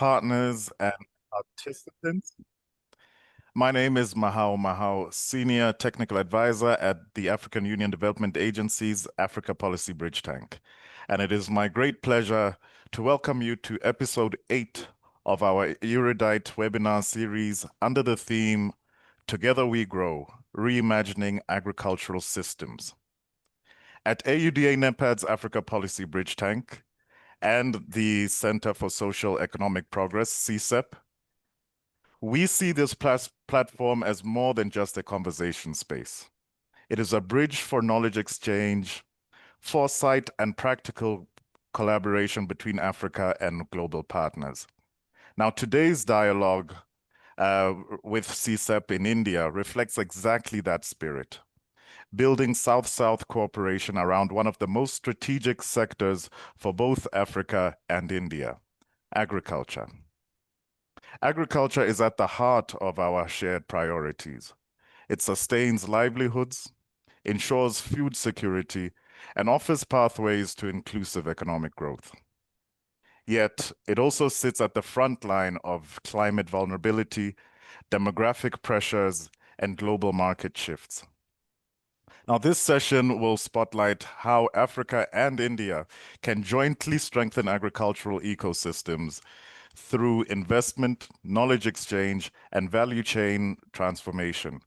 partners, and participants. My name is Mahao Mahao, Senior Technical Advisor at the African Union Development Agency's Africa Policy Bridge Tank. And it is my great pleasure to welcome you to episode 8 of our Erudite webinar series under the theme, Together We Grow, Reimagining Agricultural Systems. At AUDA NEPAD's Africa Policy Bridge Tank and the Center for Social Economic Progress, CSEP, we see this platform as more than just a conversation space. It is a bridge for knowledge exchange, foresight, and practical collaboration between Africa and global partners. Now, today's dialogue with CSEP in India reflects exactly that spirit, building South-South cooperation around one of the most strategic sectors for both Africa and India, agriculture. Agriculture is at the heart of our shared priorities. It sustains livelihoods, ensures food security, and offers pathways to inclusive economic growth. Yet, it also sits at the front line of climate vulnerability, demographic pressures, and global market shifts. Now, this session will spotlight how Africa and India can jointly strengthen agricultural ecosystems through investment, knowledge exchange, and value chain transformation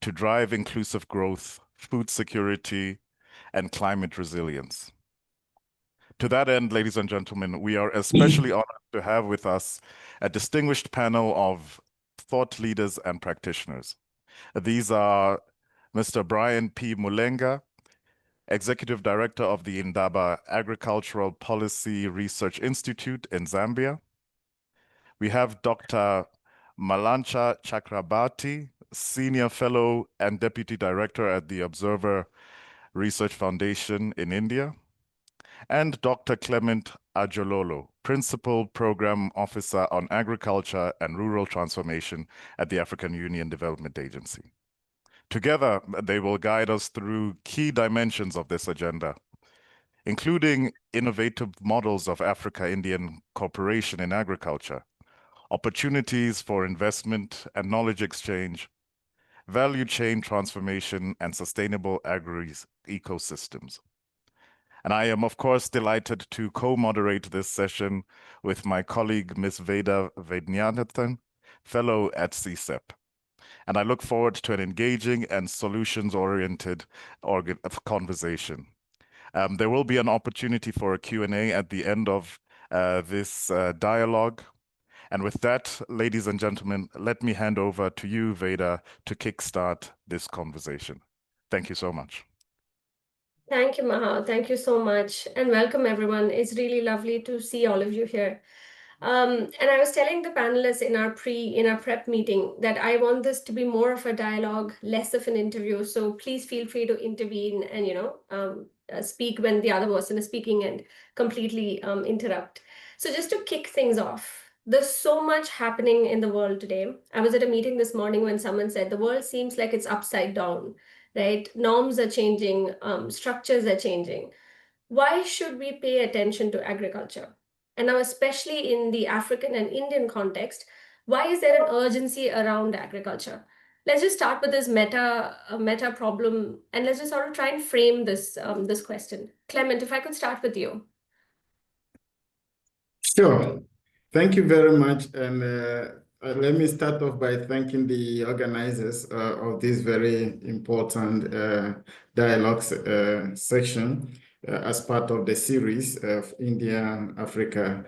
to drive inclusive growth, food security, and climate resilience. To that end, ladies and gentlemen, we are especially honored to have with us a distinguished panel of thought leaders and practitioners. These are Mr. Brian P. Mulenga, Executive Director of the Indaba Agricultural Policy Research Institute in Zambia. We have Dr. Malancha Chakrabarti, Senior Fellow and Deputy Director at the Observer Research Foundation in India, and Dr. Clement Ajololo, Principal Program Officer on Agriculture and Rural Transformation at the African Union Development Agency. Together, they will guide us through key dimensions of this agenda, including innovative models of Africa-Indian cooperation in agriculture, opportunities for investment and knowledge exchange, value chain transformation, and sustainable agri-ecosystems. And I am, of course, delighted to co-moderate this session with my colleague, Ms. Veda Vaidyanathan, Fellow at CSEP. And I look forward to an engaging and solutions-oriented conversation. There will be an opportunity for a Q&A at the end of this dialogue. And with that, ladies and gentlemen, let me hand over to you, Veda, to kickstart this conversation. Thank you so much. Thank you, Maha. Thank you so much. And welcome, everyone. It's really lovely to see all of you here. And I was telling the panelists in our prep meeting that I want this to be more of a dialogue, less of an interview. So please feel free to intervene and speak when the other person is speaking and completely interrupt. So just to kick things off, there's so much happening in the world today. I was at a meeting this morning when someone said the world seems like it's upside down, right? Norms are changing, structures are changing. Why should we pay attention to agriculture? And now, especially in the African and Indian context, why is there an urgency around agriculture? Let's just start with this meta problem, and let's just sort of try and frame this question. Clement, if I could start with you. Sure. Thank you very much. And let me start off by thanking the organizers of this very important dialogue section as part of the series of India and Africa.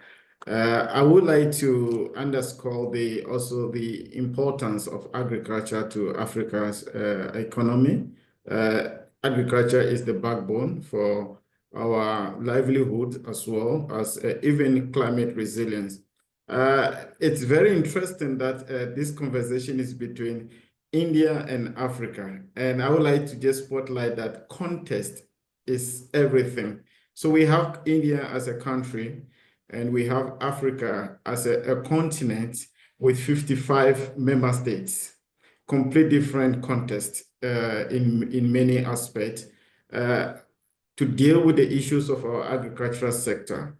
I would like to underscore also the importance of agriculture to Africa's economy. Agriculture is the backbone for our livelihood as well as even climate resilience. It's very interesting that this conversation is between India and Africa. And I would like to just spotlight that context is everything. So we have India as a country, and we have Africa as a continent with 55 member states, complete different context in many aspects to deal with the issues of our agricultural sector.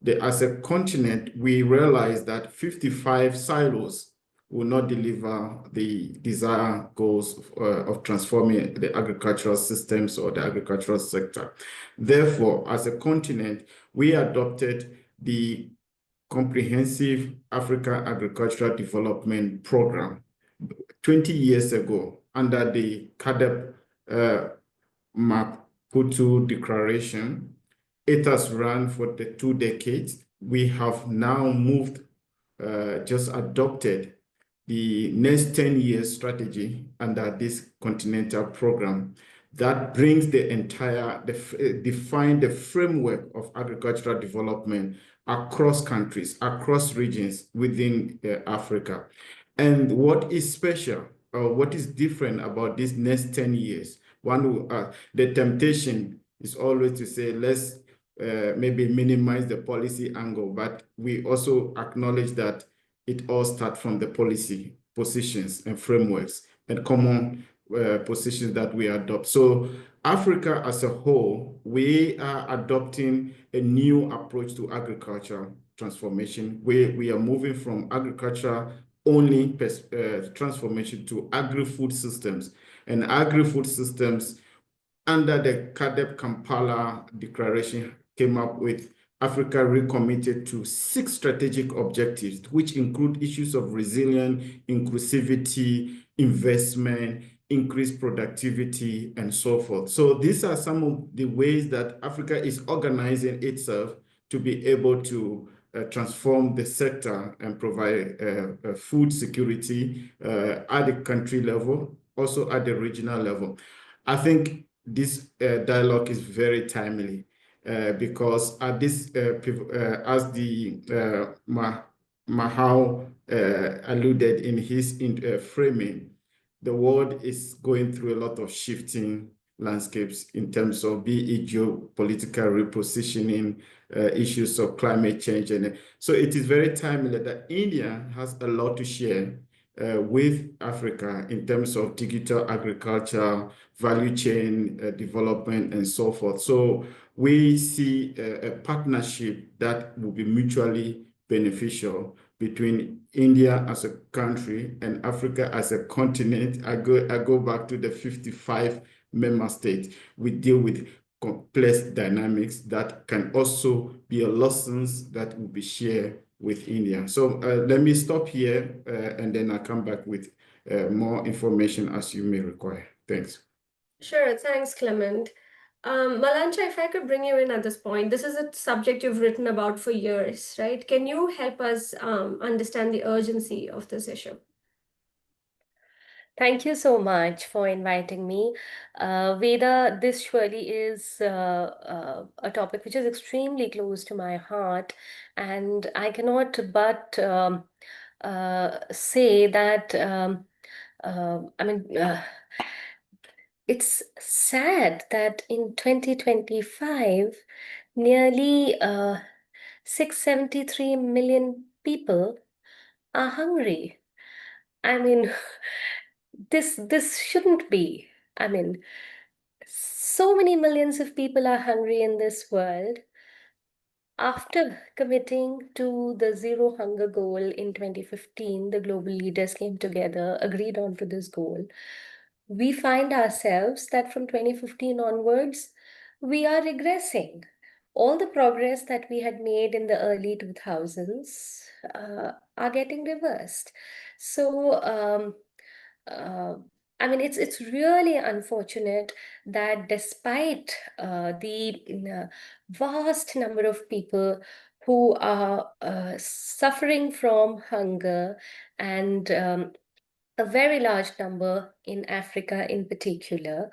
as a continent, we realized that 55 silos will not deliver the desired goals of transforming the agricultural systems or the agricultural sector. Therefore, as a continent, we adopted the Comprehensive Africa Agricultural Development Program 20 years ago under the CADEP Maputo Declaration. It has run for the 2 decades. We have now moved, just adopted the next 10 years strategy under this continental program that brings the entire, define the framework of agricultural development across countries, across regions within Africa. And what is special, or what is different about these next 10 years? The temptation is always to say, let's maybe minimize the policy angle, but we also acknowledge that it all starts from the policy positions and frameworks and common positions that we adopt. So Africa as a whole, we are adopting a new approach to agriculture transformation. We are moving from agriculture only transformation to agri-food systems. And agri-food systems under the CADEP Kampala Declaration came up with Africa recommitted to 6 strategic objectives, which include issues of resilience, inclusivity, investment, increased productivity, and so forth. So these are some of the ways that Africa is organizing itself to be able to transform the sector and provide food security at the country level, also at the regional level. I think this dialogue is very timely because at this, as the Mahao alluded in his framing, the world is going through a lot of shifting landscapes in terms of be it geopolitical repositioning, issues of climate change. And so it is very timely that India has a lot to share with Africa in terms of digital agriculture, value chain development, and so forth. So we see a partnership that will be mutually beneficial between India as a country and Africa as a continent. I go back to the 55 member states. We deal with complex dynamics that can also be lessons that will be shared with India. So let me stop here and then I'll come back with more information as you may require. Thanks. Sure, thanks, Clement. Malancha, if I could bring you in at this point, this is a subject you've written about for years, right? Can you help us understand the urgency of this issue? Thank you so much for inviting me. Veda, this surely is a topic which is extremely close to my heart, and I cannot but say that, it's sad that in 2025, nearly 673 million people are hungry. I mean, this shouldn't be. I mean, so many millions of people are hungry in this world. After committing to the zero hunger goal in 2015, the global leaders came together, agreed on to this goal. We find ourselves that from 2015 onwards, we are regressing. All the progress that we had made in the early 2000s are getting reversed. So, it's really unfortunate that despite the vast number of people who are suffering from hunger and a very large number in Africa in particular,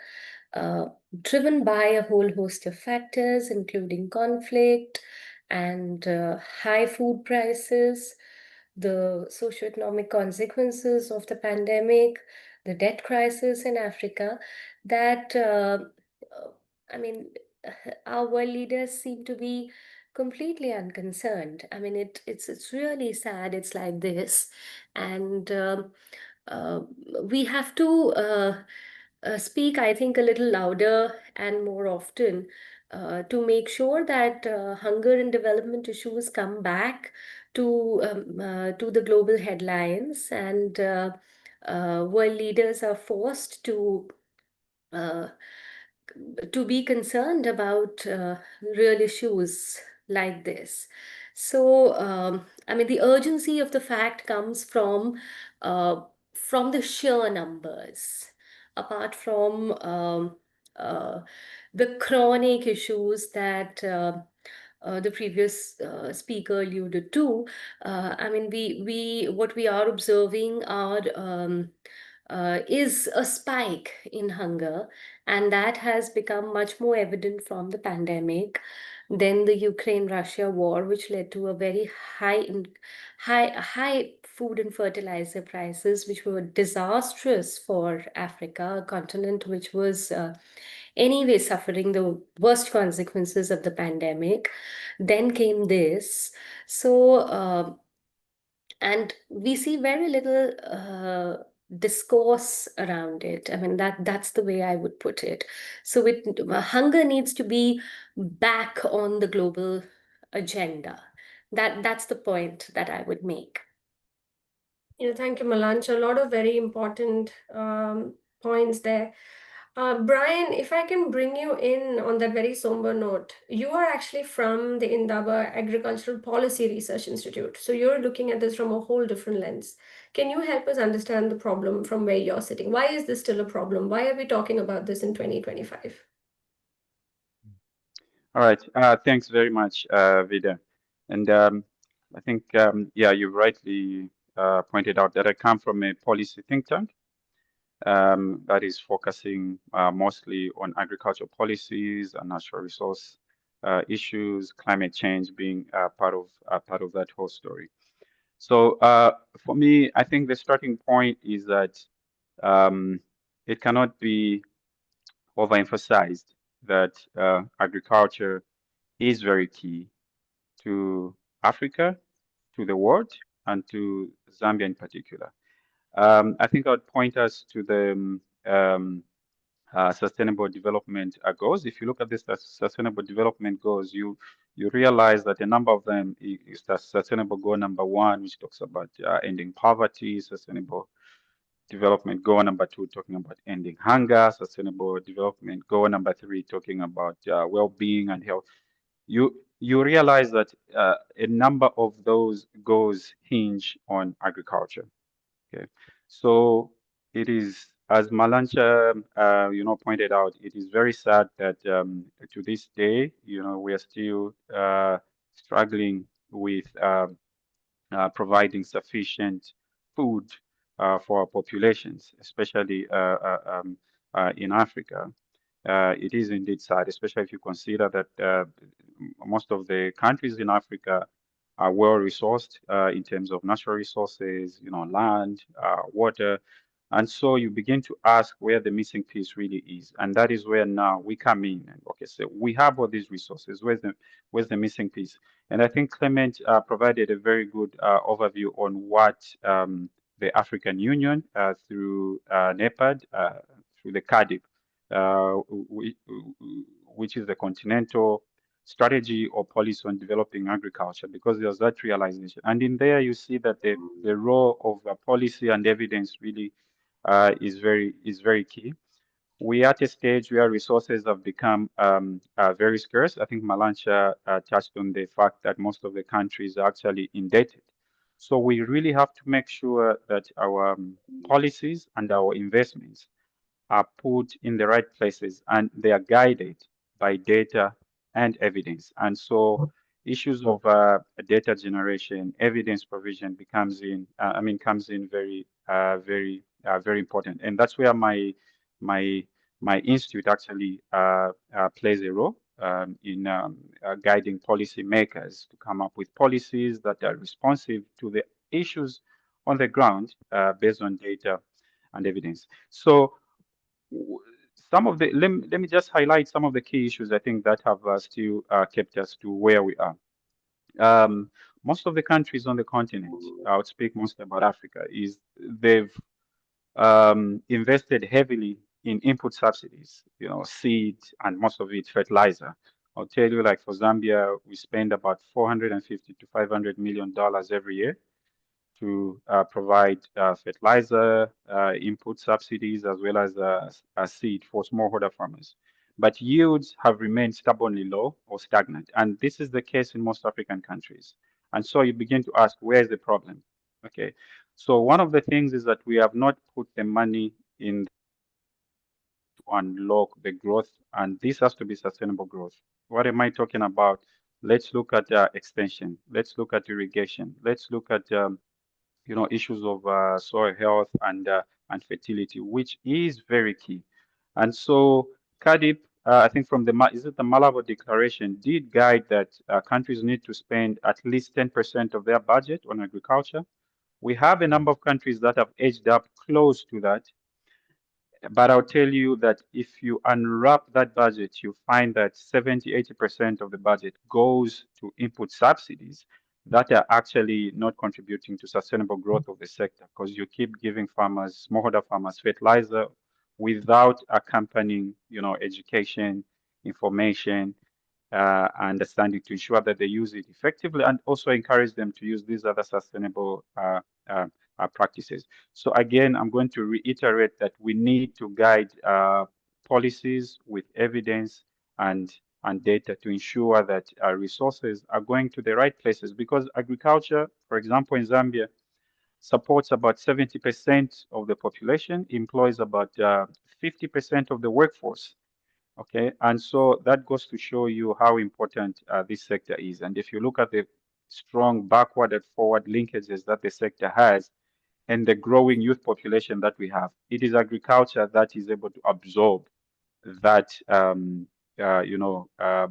uh, driven by a whole host of factors, including conflict and high food prices, the socioeconomic consequences of the pandemic, the debt crisis in Africa, that, I mean, our world leaders seem to be completely unconcerned. I mean, it's really sad it's like this. And uh, we have to speak, I think, a little louder and more often to make sure that hunger and development issues come back to the global headlines, and world leaders are forced uh, to be concerned about real issues like this. So, I mean, the urgency of the fact comes from the sheer numbers, apart from uh, the chronic issues that the previous speaker alluded to. I mean, what we are observing is a spike in hunger, and that has become much more evident from the pandemic than the Ukraine-Russia war, which led to a very high food and fertilizer prices, which were disastrous for Africa, a continent which was anyway suffering the worst consequences of the pandemic. Then came this. So, and we see very little discourse around it. I mean, that's the way I would put it. So hunger needs to be back on the global agenda. That's the point that I would make. Yeah, thank you, Malanch. A lot of very important points there. Brian, if I can bring you in on that very somber note, you are actually from the Indaba Agricultural Policy Research Institute. So you're looking at this from a whole different lens. Can you help us understand the problem from where you're sitting? Why is this still a problem? Why are we talking about this in 2025? All right. Thanks very much, Vida. And I think, yeah, you rightly pointed out that I come from a policy think tank that is focusing mostly on agricultural policies and natural resource issues, climate change being part of that whole story. So for me, I think the starting point is that it cannot be overemphasized that agriculture is very key to Africa, to the world, and to Zambia in particular. I think I would point us to the sustainable development goals. If you look at this sustainable development goals, you realize that a number of them is the sustainable goal number 1, which talks about ending poverty, sustainable development goal number 2 talking about ending hunger, sustainable development goal number 3 talking about well-being and health. You realize that a number of those goals hinge on agriculture. Okay, so it is, as Malancha, pointed out, it is very sad that to this day, we are still struggling with providing sufficient food for our populations, especially in Africa. It is indeed sad, especially if you consider that most of the countries in Africa are well resourced in terms of natural resources, land, water. And so you begin to ask where the missing piece really is. And that is where now we come in. And okay, so we have all these resources. Where's the missing piece? And I think Clement provided a very good overview on what the African Union through NEPAD, through the CADIP, which is the continental strategy or policy on developing agriculture, because there's that realization. And in there, you see that the role of policy and evidence really is very key. We are at a stage where resources have become very scarce. I think Malancha touched on the fact that most of the countries are actually indebted. So we really have to make sure that our policies and our investments are put in the right places and they are guided by data and evidence. And so issues of data generation, evidence provision comes in very important. And that's where my institute actually plays a role in guiding policymakers to come up with policies that are responsive to the issues on the ground based on data and evidence. So some of the let me just highlight some of the key issues I think that have still kept us to where we are. Most of the countries on the continent, I would speak mostly about Africa, is they've invested heavily in input subsidies, seed, and most of it fertilizer, I'll tell you, like for Zambia, we spend about $450 to $500 million every year to provide fertilizer, input subsidies, as well as a seed for smallholder farmers. But yields have remained stubbornly low or stagnant. And this is the case in most African countries. And so you begin to ask, where is the problem? Okay. So one of the things is that we have not put the money in to unlock the growth, and this has to be sustainable growth. What am I talking about? Let's look at extension. Let's look at irrigation. Let's look at issues of soil health and fertility, which is very key. And so CADIP, I think from the Malabo Declaration, did guide that countries need to spend at least 10% of their budget on agriculture. We have a number of countries that have edged up close to that. But I'll tell you that if you unwrap that budget, you find that 70–80% of the budget goes to input subsidies that are actually not contributing to sustainable growth of the sector, because you keep giving farmers, smallholder farmers, fertilizer without accompanying, education, information, understanding to ensure that they use it effectively, and also encourage them to use these other sustainable practices. So again, I'm going to reiterate that we need to guide policies with evidence and data to ensure that our resources are going to the right places, because agriculture, for example, in Zambia, supports about 70% of the population, employs about 50% of the workforce. Okay, and so that goes to show you how important this sector is. And if you look at the strong backward and forward linkages that the sector has, and the growing youth population that we have, it is agriculture that is able to absorb that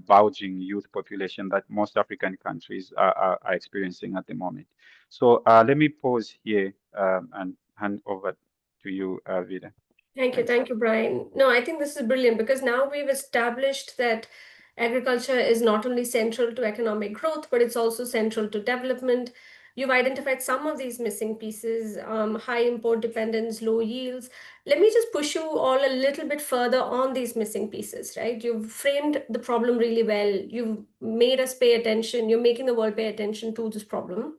bulging youth population that most African countries are experiencing at the moment. So let me pause here and hand over to you, Vida. Thank you, Brian. No, I think this is brilliant, because now we've established that agriculture is not only central to economic growth, but it's also central to development. You've identified some of these missing pieces, high import dependence, low yields. Let me just push you all a little bit further on these missing pieces, right? You've framed the problem really well. You've made us pay attention. You're making the world pay attention to this problem.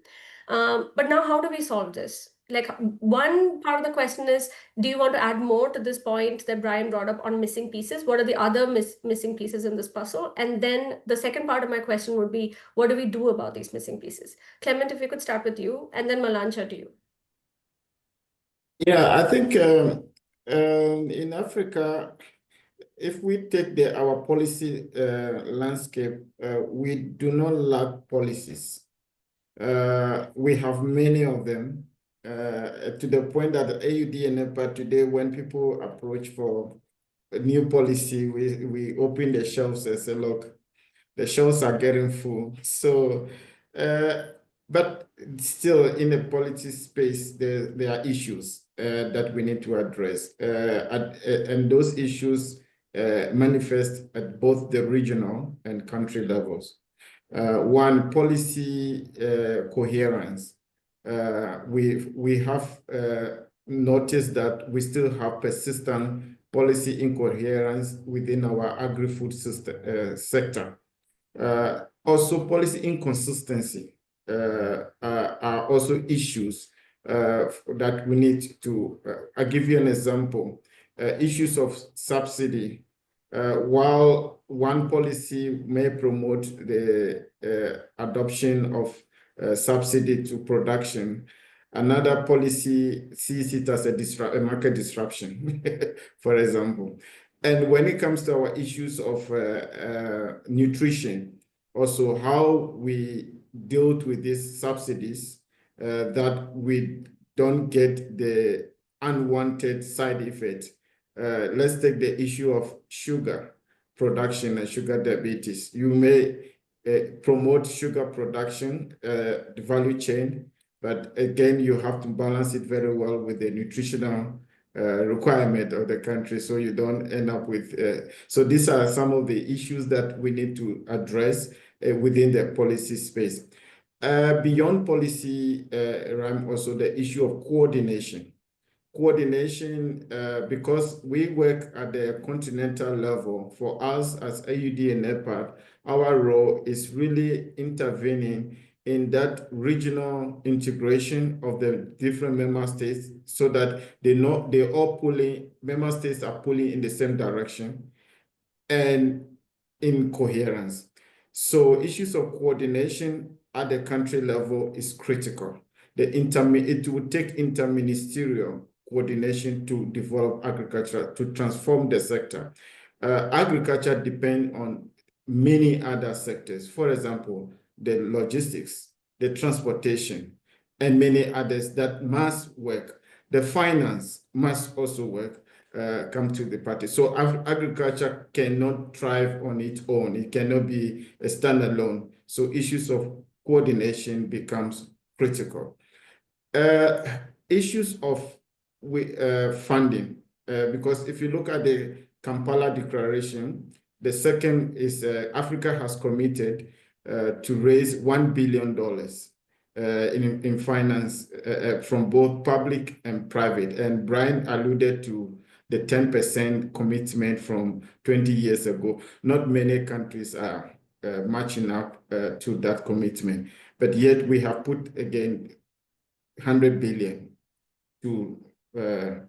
But now, how do we solve this? Like, one part of the question is, do you want to add more to this point that Brian brought up on missing pieces? What are the other missing pieces in this puzzle? And then the second part of my question would be, what do we do about these missing pieces? Clement, if we could start with you, and then Malancha to you. Yeah, I think in Africa, if we take our policy landscape, we do not lack policies. We have many of them, to the point that AUD and EPA today, when people approach for a new policy, we open the shelves and say, look, the shelves are getting full. So, but still in the policy space, there are issues that we need to address. And those issues manifest at both the regional and country levels. One, policy coherence. We have noticed that we still have persistent policy incoherence within our agri-food system, sector. Also, policy inconsistency are also issues that we need to. I'll give you an example. Issues of subsidy. While one policy may promote the adoption of subsidy to production, another policy sees it as a market disruption, for example. And when it comes to our issues of nutrition, also how we deal with these subsidies, that we don't get the unwanted side effects. Let's take the issue of sugar production and sugar diabetes. You may promote sugar production, the value chain, but again, you have to balance it very well with the nutritional requirement of the country, so you don't end up with. So these are some of the issues that we need to address within the policy space. Beyond policy, also the issue of coordination. Because we work at the continental level, for us as AUD and EPA our role is really intervening in that regional integration of the different member states so that member states are pulling in the same direction and in coherence. So issues of coordination at the country level is critical. It will take interministerial coordination to develop agriculture, to transform the sector. Agriculture depends on many other sectors. For example, the logistics, the transportation, and many others that must work. The finance must also work. Come to the party. So agriculture cannot thrive on its own. It cannot be a standalone. So issues of coordination becomes critical. Issues of funding, because if you look at the Kampala Declaration, the second is Africa has committed to raise $1 billion in finance from both public and private. And Brian alluded to the 10% commitment from 20 years ago. Not many countries are matching up to that commitment, but yet we have put again 100 billion to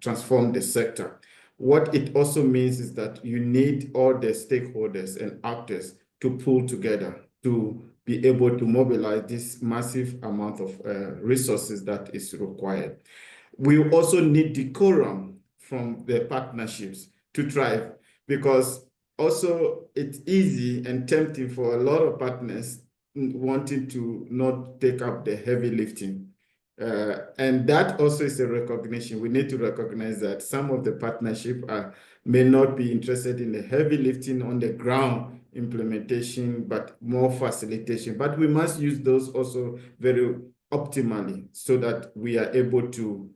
transform the sector. What it also means is that you need all the stakeholders and actors to pull together to be able to mobilize this massive amount of resources that is required. We also need decorum from the partnerships to thrive, because also it's easy and tempting for a lot of partners wanting to not take up the heavy lifting. And that also is a recognition. We need to recognize that some of the partnership may not be interested in the heavy lifting on the ground implementation, but more facilitation. But we must use those also very optimally so that we are able to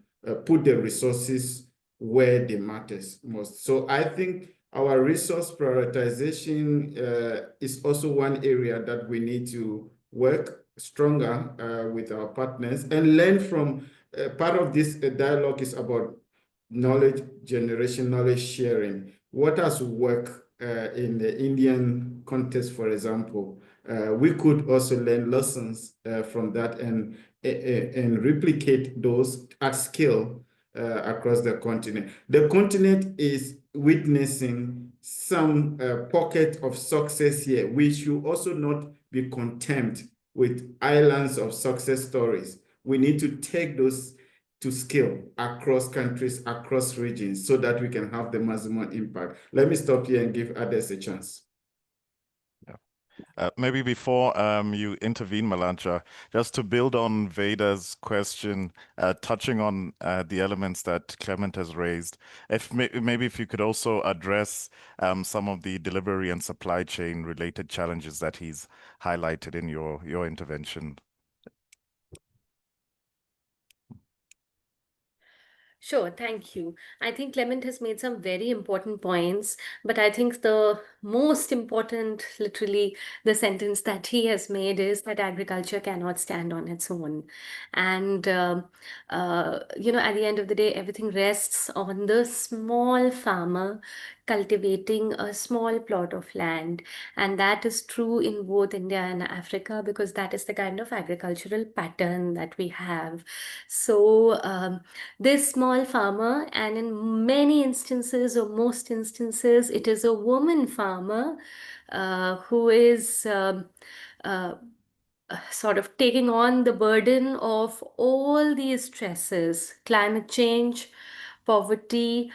put the resources where they matters most. So I think our resource prioritization is also one area that we need to work stronger with our partners and learn from. Part of this dialogue is about knowledge generation, knowledge sharing. What has worked in the Indian context, for example? We could also learn lessons from that and replicate those at scale across the continent. The continent is witnessing some pocket of success here. We should also not be content with islands of success stories. We need to take those to scale across countries, across regions, so that we can have the maximum impact. Let me stop here and give others a chance. Maybe before you intervene, Malancha, just to build on Veda's question, touching on the elements that Clement has raised, maybe if you could also address some of the delivery and supply chain related challenges that he's highlighted in your intervention. Sure, thank you. I think Clement has made some very important points, but I think the most important, literally, the sentence that he has made is that agriculture cannot stand on its own. And, at the end of the day, everything rests on the small farmer cultivating a small plot of land. And that is true in both India and Africa, because that is the kind of agricultural pattern that we have. So, this small farmer, and in many instances or most instances, it is a woman farmer who is sort of taking on the burden of all these stresses: climate change, poverty,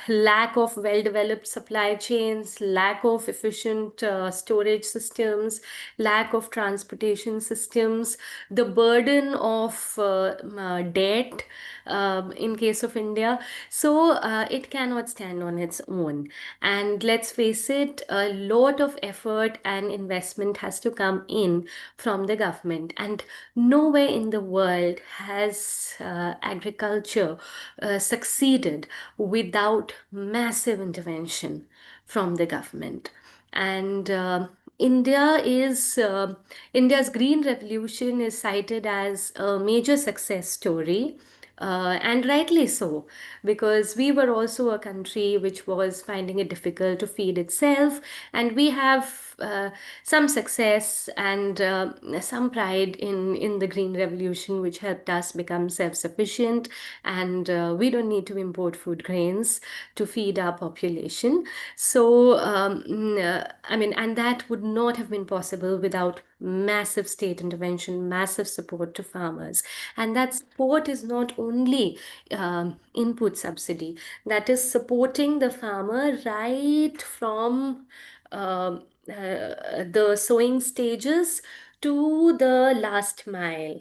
lack of well-developed supply chains, lack of efficient storage systems, lack of transportation systems, the burden of debt in case of India. So it cannot stand on its own. And let's face it, a lot of effort and investment has to come in from the government. And nowhere in the world has agriculture succeeded without massive intervention from the government. And India's Green Revolution is cited as a major success story. And rightly so, because we were also a country which was finding it difficult to feed itself, and we have some success and some pride in the Green Revolution, which helped us become self-sufficient, and we don't need to import food grains to feed our population. So, I mean, and that would not have been possible without massive state intervention, massive support to farmers. And that support is not only input subsidy, that is supporting the farmer right from the sowing stages to the last mile,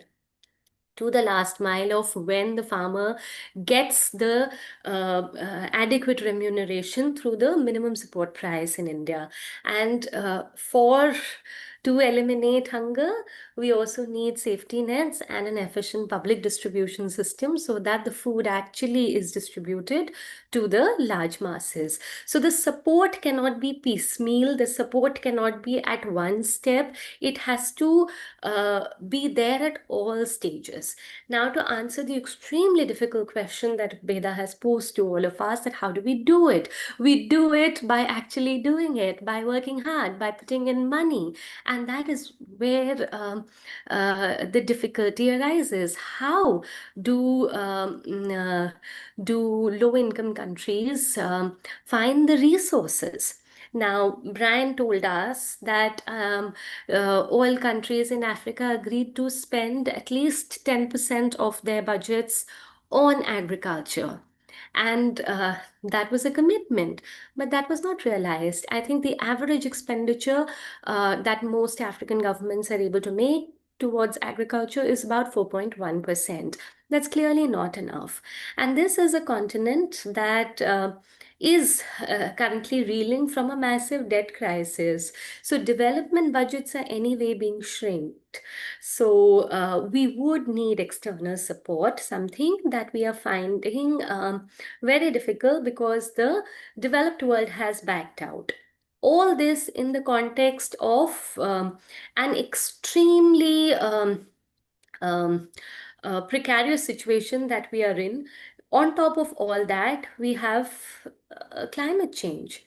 of when the farmer gets the adequate remuneration through the minimum support price in India. And to eliminate hunger, we also need safety nets and an efficient public distribution system so that the food actually is distributed to the large masses. So the support cannot be piecemeal, the support cannot be at one step, it has to be there at all stages. Now, to answer the extremely difficult question that Beda has posed to all of us, that how do we do it? We do it by actually doing it, by working hard, by putting in money. And that is where the difficulty arises. How do low-income countries find the resources? Now, Brian told us that all countries in Africa agreed to spend at least 10% of their budgets on agriculture. And that was a commitment, but that was not realized. I think the average expenditure that most African governments are able to make towards agriculture is about 4.1%. That's clearly not enough. And this is a continent that is currently reeling from a massive debt crisis. So development budgets are anyway being shrinked. So we would need external support, something that we are finding very difficult because the developed world has backed out. All this in the context of an extremely precarious situation that we are in. On top of all that, we have climate change,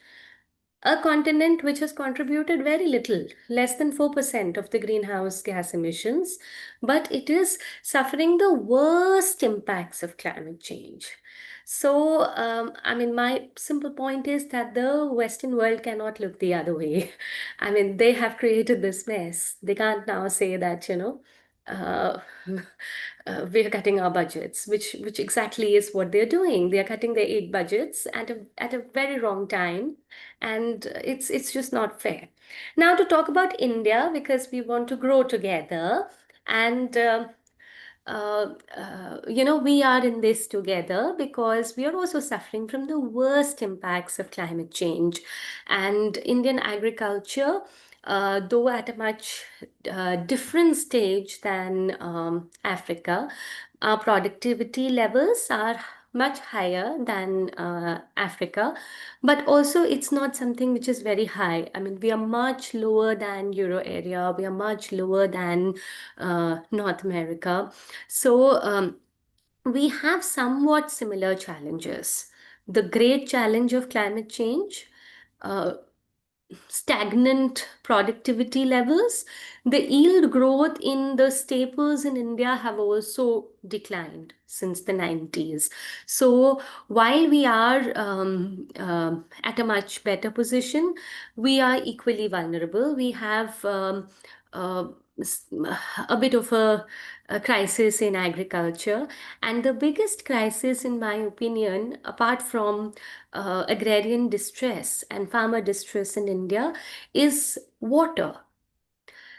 a continent which has contributed very little, less than 4% of the greenhouse gas emissions, but it is suffering the worst impacts of climate change. So, I mean, my simple point is that the Western world cannot look the other way. I mean, they have created this mess. They can't now say that, uh, we are cutting our budgets, which exactly is what they're doing. They are cutting their aid budgets at a very wrong time, and it's just not fair. Now, to talk about India, because we want to grow together, and we are in this together because we are also suffering from the worst impacts of climate change. And Indian agriculture, though at a much different stage than Africa, our productivity levels are much higher than Africa, but also it's not something which is very high. I mean, we are much lower than Euro area, we are much lower than North America. So we have somewhat similar challenges. The great challenge of climate change, uh, stagnant productivity levels. The yield growth in the staples in India have also declined since the 90s. So while we are at a much better position, we are equally vulnerable. We have uh, a bit of a crisis in agriculture. And the biggest crisis, in my opinion, apart from agrarian distress and farmer distress in India, is water.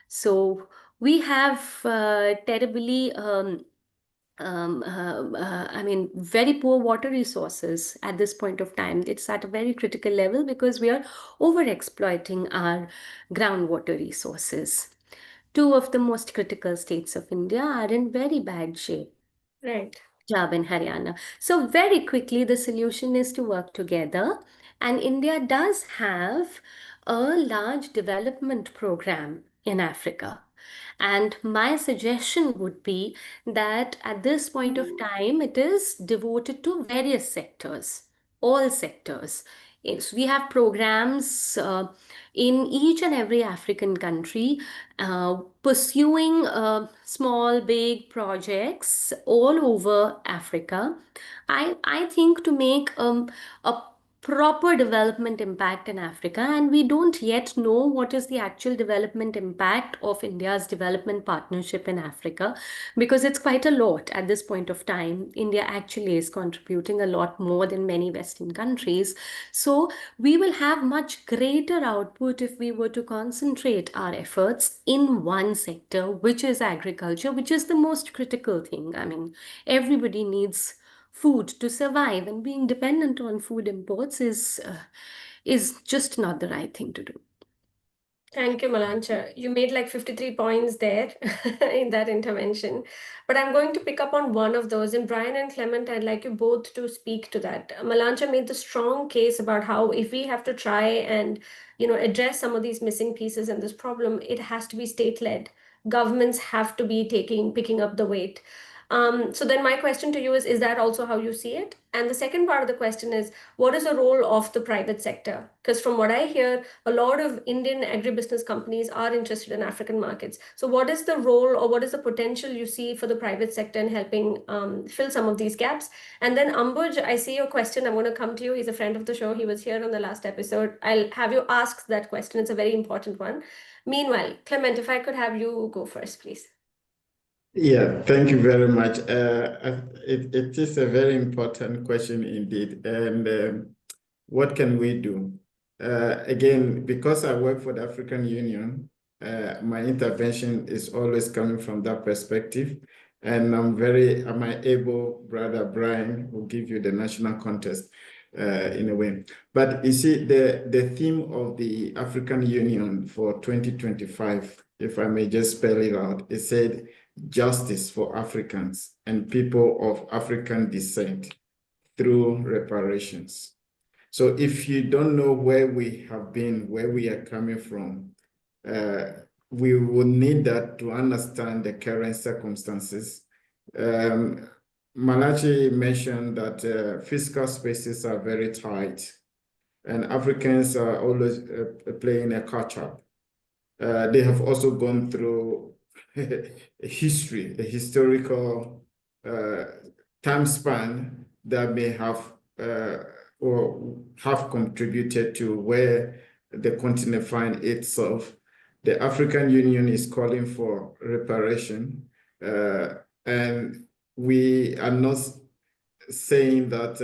So we have terribly I mean, very poor water resources at this point of time. It's at a very critical level because we are over-exploiting our groundwater resources. Two of the most critical states of India are in very bad shape. Right. Punjab and Haryana. So very quickly, the solution is to work together. And India does have a large development program in Africa. And my suggestion would be that at this point of time, it is devoted to various sectors, all sectors, We have programs in each and every African country pursuing small, big projects all over Africa. I think to make a proper development impact in Africa, and we don't yet know what is the actual development impact of India's development partnership in Africa, because it's quite a lot at this point of time. India actually is contributing a lot more than many Western countries. So we will have much greater output if we were to concentrate our efforts in one sector, which is agriculture, which is the most critical thing. I mean, everybody needs food to survive, and being dependent on food imports is just not the right thing to do. Thank you, Malancha. You made like 53 points there in that intervention. But I'm going to pick up on one of those. And Brian and Clement, I'd like you both to speak to that. Malancha made the strong case about how if we have to try and, address some of these missing pieces in this problem, it has to be state-led. Governments have to be picking up the weight. So then my question to you is that also how you see it? And the second part of the question is, what is the role of the private sector? Because from what I hear, a lot of Indian agribusiness companies are interested in African markets. So what is the role or what is the potential you see for the private sector in helping fill some of these gaps? And then Ambuj, I see your question. I'm going to come to you. He's a friend of the show. He was here on the last episode. I'll have you ask that question. It's a very important one. Meanwhile, Clement, if I could have you go first, please. Yeah, thank you very much. It is a very important question indeed. And what can we do? Again, because I work for the African Union, my intervention is always coming from that perspective. And my able brother Brian will give you the national context in a way. But you see, the theme of the African Union for 2025, if I may just spell it out, it said, justice for Africans and people of African descent through reparations. So if you don't know where we have been, where we are coming from, we will need that to understand the current circumstances. Malachi mentioned that fiscal spaces are very tight and Africans are always playing a catch-up. They have also gone through a historical time span that may have or have contributed to where the continent finds itself. The African Union is calling for reparation, and we are not saying that,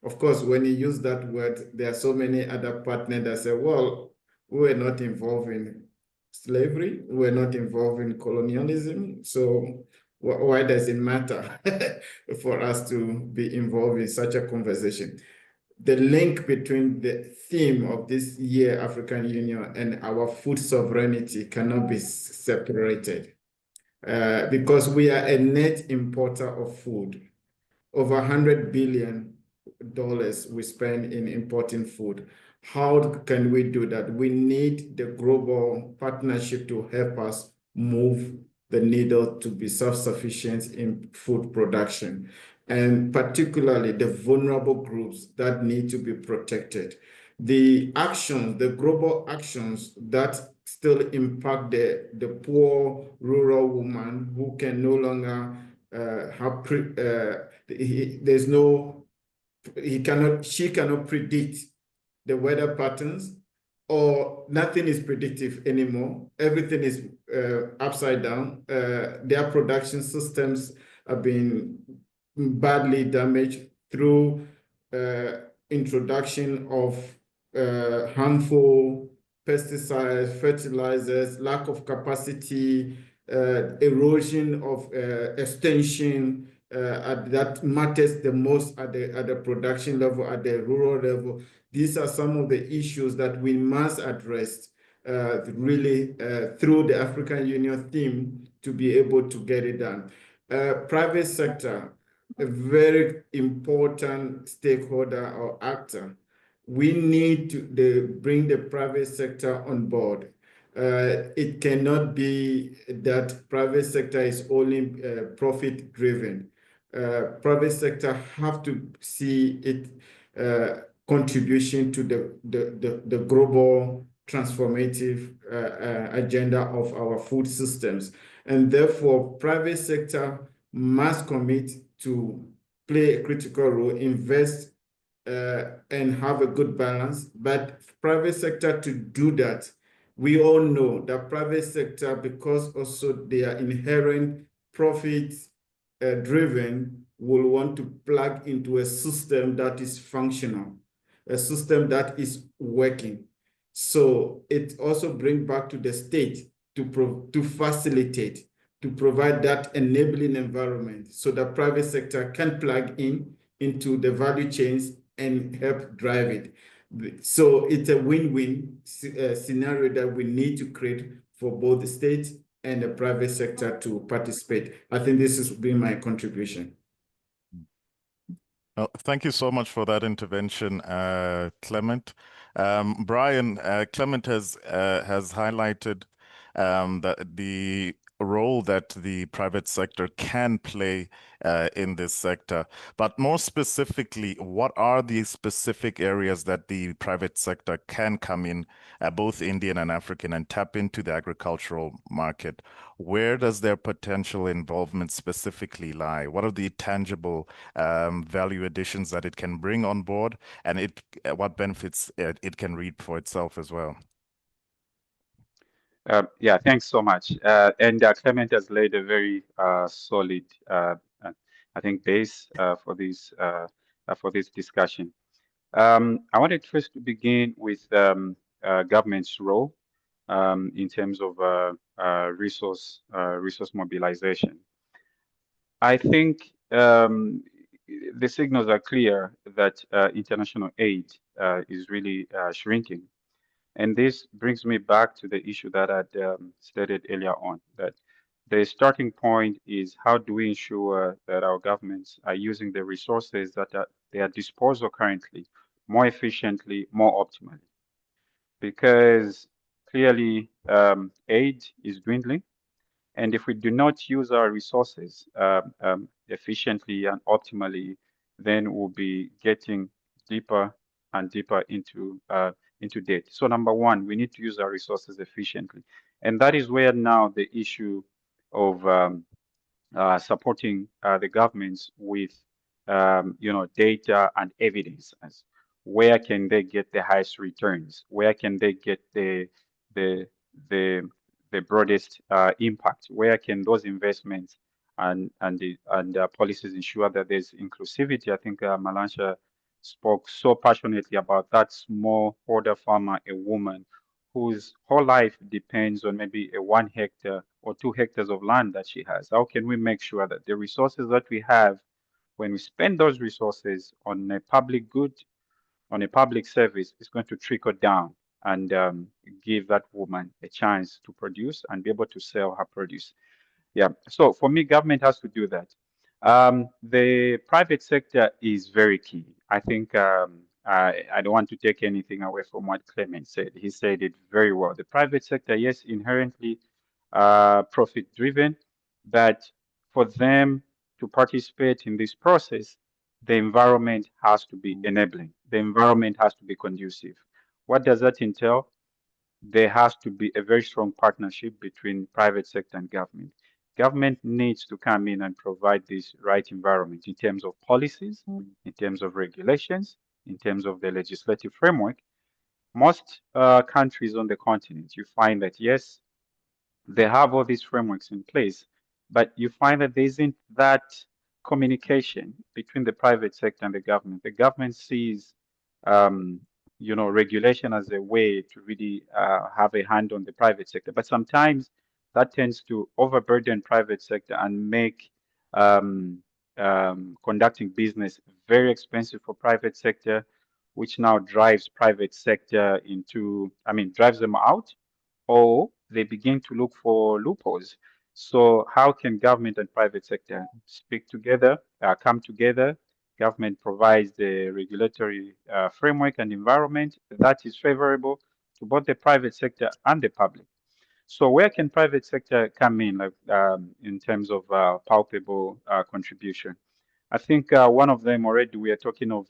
of course, when you use that word, there are so many other partners that say, well, we were not involved in slavery, we're not involved in colonialism, so why does it matter for us to be involved in such a conversation? The link between the theme of this year, African Union, and our food sovereignty cannot be separated because we are a net importer of food. Over $100 billion we spend in importing food. How can we do that? We need the global partnership to help us move the needle to be self-sufficient in food production, and particularly the vulnerable groups that need to be protected. The actions, the global actions that still impact the poor rural woman who can no longer she cannot predict the weather patterns, or nothing is predictive anymore. Everything is upside down. Their production systems have been badly damaged through introduction of harmful pesticides, fertilizers, lack of capacity, erosion of extension, that matters the most at the production level, at the rural level. These are some of the issues that we must address really through the African Union theme to be able to get it done. Private sector, a very important stakeholder or actor. We need to bring the private sector on board. It cannot be that private sector is only profit driven. Private sector have to see it contribution to the global transformative agenda of our food systems. And therefore, private sector must commit to play a critical role, invest and have a good balance. But private sector to do that, we all know that private sector, because also they are inherent profit driven, will want to plug into a system that is functional, a system that is working. So it also brings back to the state to facilitate, to provide that enabling environment so that private sector can plug into the value chains and help drive it. So it's a win-win scenario that we need to create for both the state and the private sector to participate. I think this has been my contribution. Well, thank you so much for that intervention, Clement. Brian, Clement has highlighted that the role that the private sector can play in this sector. But more specifically, what are the specific areas that the private sector can come in, both Indian and African, and tap into the agricultural market? Where does their potential involvement specifically lie? What are the tangible value additions that it can bring on board, and what benefits it can reap for itself as well? Yeah, thanks so much. And Clement has laid a very solid, I think, base for this discussion. I wanted first to begin with government's role in terms of resource mobilization. I think the signals are clear that international aid is really shrinking. And this brings me back to the issue that I'd stated earlier on, that the starting point is how do we ensure that our governments are using the resources that are at their disposal currently more efficiently, more optimally? Because clearly aid is dwindling. And if we do not use our resources efficiently and optimally, then we'll be getting deeper and deeper into debt. So number one, we need to use our resources efficiently. And that is where now the issue of supporting the governments with data and evidence. Where can they get the highest returns? Where can they get the broadest impact? Where can those investments and policies ensure that there's inclusivity? I think Malansha spoke so passionately about that smallholder farmer, a woman whose whole life depends on maybe a 1 hectare or 2 hectares of land that she has. How can we make sure that the resources that we have, when we spend those resources on a public good, on a public service, is going to trickle down and give that woman a chance to produce and be able to sell her produce? Yeah, so for me, government has to do that. The private sector is very key. I think I don't want to take anything away from what Clement said. He said it very well. The private sector, yes, inherently profit driven, but for them to participate in this process, the environment has to be enabling. The environment has to be conducive. What does that entail? There has to be a very strong partnership between private sector and government. Government needs to come in and provide this right environment in terms of policies, in terms of regulations, in terms of the legislative framework. Most countries on the continent, you find that, yes, they have all these frameworks in place, but you find that there isn't that communication between the private sector and the government. The government sees regulation as a way to really have a hand on the private sector. But sometimes that tends to overburden private sector and make conducting business very expensive for private sector, which now drives private sector drives them out, or they begin to look for loopholes. So how can government and private sector speak together, come together? Government provides the regulatory framework and environment that is favorable to both the private sector and the public. So where can private sector come in, in terms of palpable contribution? I think one of them already, we are talking of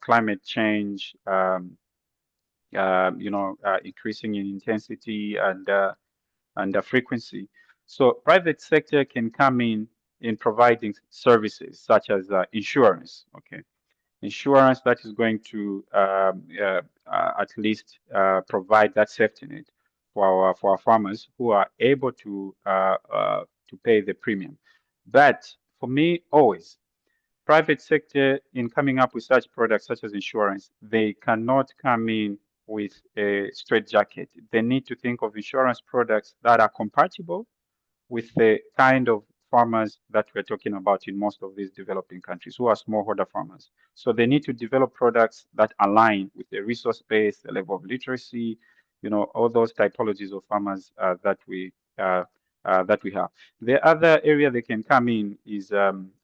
climate change, increasing in intensity and frequency. So private sector can come in providing services such as insurance. Okay, insurance that is going to at least provide that safety net for our farmers who are able to pay the premium. But for me, always private sector in coming up with such products such as insurance, they cannot come in with a straitjacket. They need to think of insurance products that are compatible with the kind of farmers that we're talking about in most of these developing countries who are smallholder farmers. So they need to develop products that align with the resource base, the level of literacy, all those typologies of farmers that we have. The other area they can come in is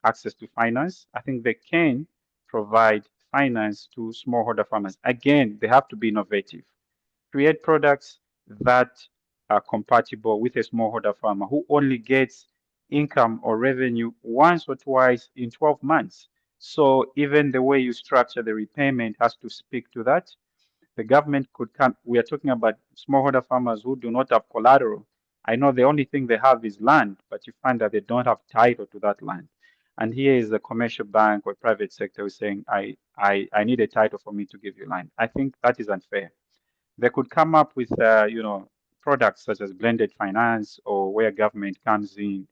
access to finance. I think they can provide finance to smallholder farmers. Again, they have to be innovative, create products that are compatible with a smallholder farmer who only gets income or revenue once or twice in 12 months. So even the way you structure the repayment has to speak to that. The government could come. We are talking about smallholder farmers who do not have collateral. I know the only thing they have is land, but you find that they don't have title to that land. And here is a commercial bank or private sector who's saying, I need a title for me to give you land. I think that is unfair. They could come up with, products such as blended finance or where government comes in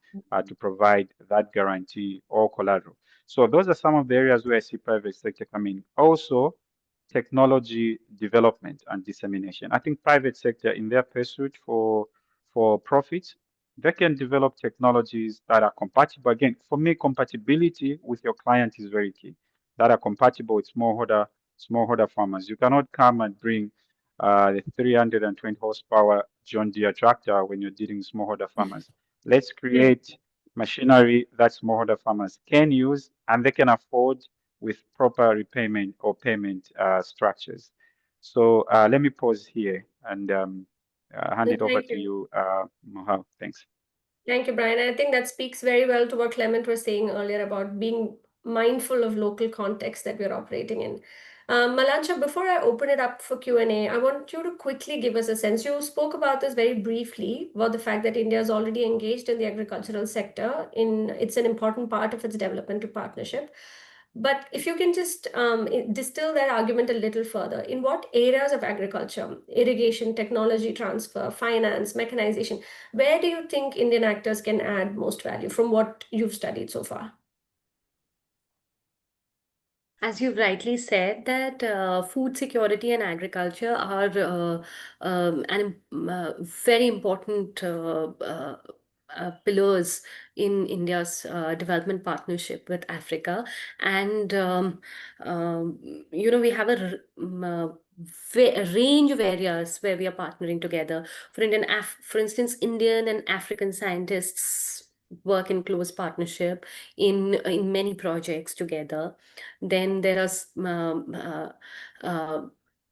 to provide that guarantee or collateral. So those are some of the areas where I see private sector coming. Also, technology development and dissemination. I think private sector in their pursuit for profits, they can develop technologies that are compatible. Again, for me, compatibility with your client is very key. That are compatible with smallholder farmers. You cannot come and bring the 320 horsepower John Deere tractor when you're dealing with smallholder farmers. Let's create machinery that smallholder farmers can use and they can afford with proper repayment or payment structures. So let me pause here and hand it over Thank to you. you, Mohab. Thanks. Thank you, Brian. I think that speaks very well to what Clement was saying earlier about being mindful of local context that we're operating in. Malancha, before I open it up for Q&A, I want you to quickly give us a sense. You spoke about this very briefly, about the fact that India is already engaged in the agricultural sector. It's an important part of its developmental partnership. But if you can just distill that argument a little further, in what areas of agriculture, irrigation, technology transfer, finance, mechanization, where do you think Indian actors can add most value from what you've studied so far? As you've rightly said, that food security and agriculture are very important pillars in India's development partnership with Africa. And, we have a range of areas where we are partnering together. For instance, Indian and African scientists work in close partnership in many projects together. Then there are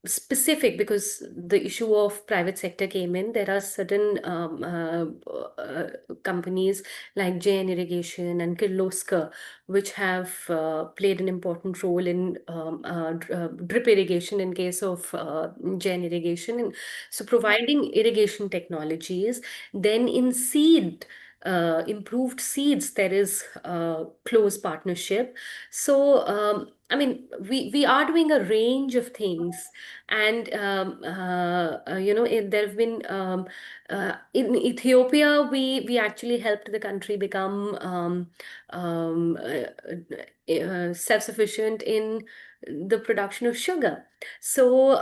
specific, because the issue of private sector came in, there are certain companies like JN Irrigation and Kirloskar, which have played an important role in drip irrigation in case of JN Irrigation. And so providing irrigation technologies, then in improved seeds, there is close partnership. So we are doing a range of things, and there have been in Ethiopia, we actually helped the country become self-sufficient in the production of sugar. So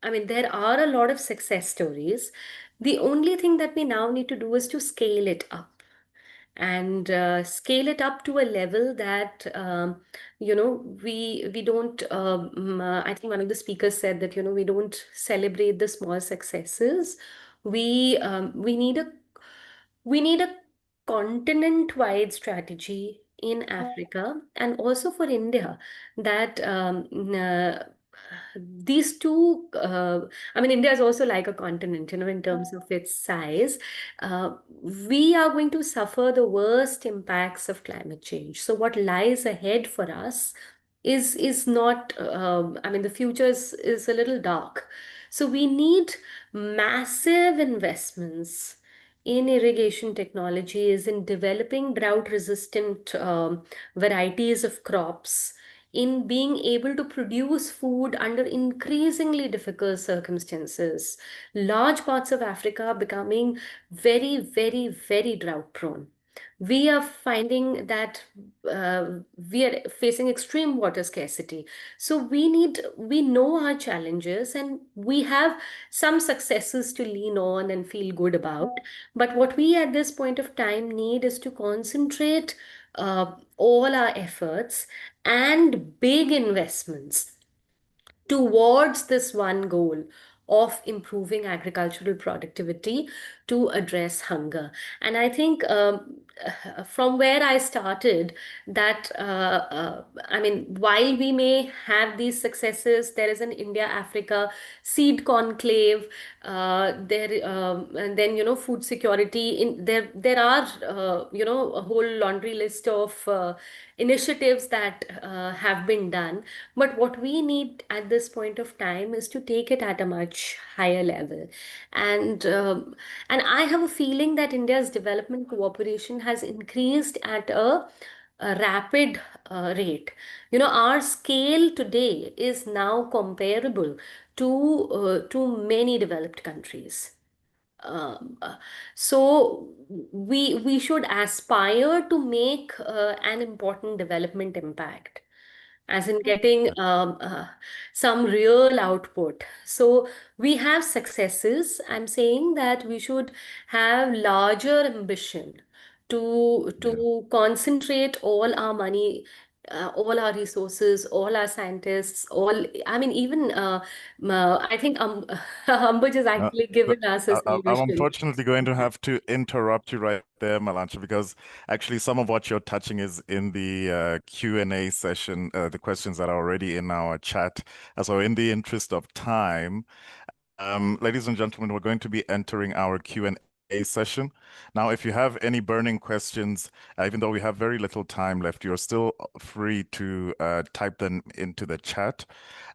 there are a lot of success stories. The only thing that we now need to do is to scale it up, and scale it up to a level that we don't. I think one of the speakers said that we don't celebrate the small successes. We need a continent-wide strategy in Africa and also for India, that these two, India is also like a continent, in terms of its size. We are going to suffer the worst impacts of climate change. So what lies ahead for us is not, I mean, the future is a little dark. So we need massive investments in irrigation technologies, in developing drought resistant varieties of crops, in being able to produce food under increasingly difficult circumstances. Large parts of Africa are becoming very, very, very drought prone. We are finding that we are facing extreme water scarcity. So we know our challenges, and we have some successes to lean on and feel good about. But what we at this point of time need is to concentrate all our efforts and big investments towards this one goal of improving agricultural productivity to address hunger. And I think from where I started, that I mean, while we may have these successes, there is an India Africa seed conclave, there and then, you know, food security. In there are you know, a whole laundry list of initiatives that have been done. But what we need at this point of time is to take it at a much higher level. And I have a feeling that India's development cooperation has increased at a rapid rate. You know, our scale today is now comparable to many developed countries. Um, uh, so we should aspire to make an important development impact, as in getting some real output. So we have successes. I'm saying that we should have larger ambition to concentrate all our money, all our resources, all our scientists, all, I mean, even I think Ambuj has Uh, actually but given us a I'm solution. unfortunately going to have to interrupt you right there, Malancha, because actually some of what you're touching is in the Q&A session, the questions that are already in our chat. So in the interest of time, ladies and gentlemen, we're going to be entering our Q&A session. Now, if you have any burning questions, even though we have very little time left, you're still free to type them into the chat.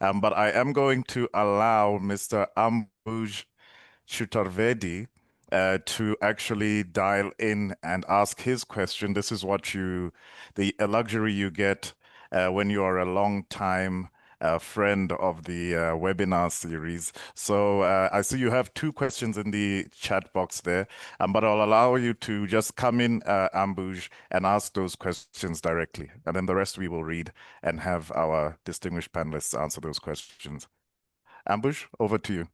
But I am going to allow Mr. Ambuj Chutarvedi to actually dial in and ask his question. This is what the luxury you get when you are a long time friend of the webinar series. So I see you have two questions in the chat box there, but I'll allow you to just come in, Ambuj, and ask those questions directly. And then the rest we will read and have our distinguished panelists answer those questions. Ambuj, over to you.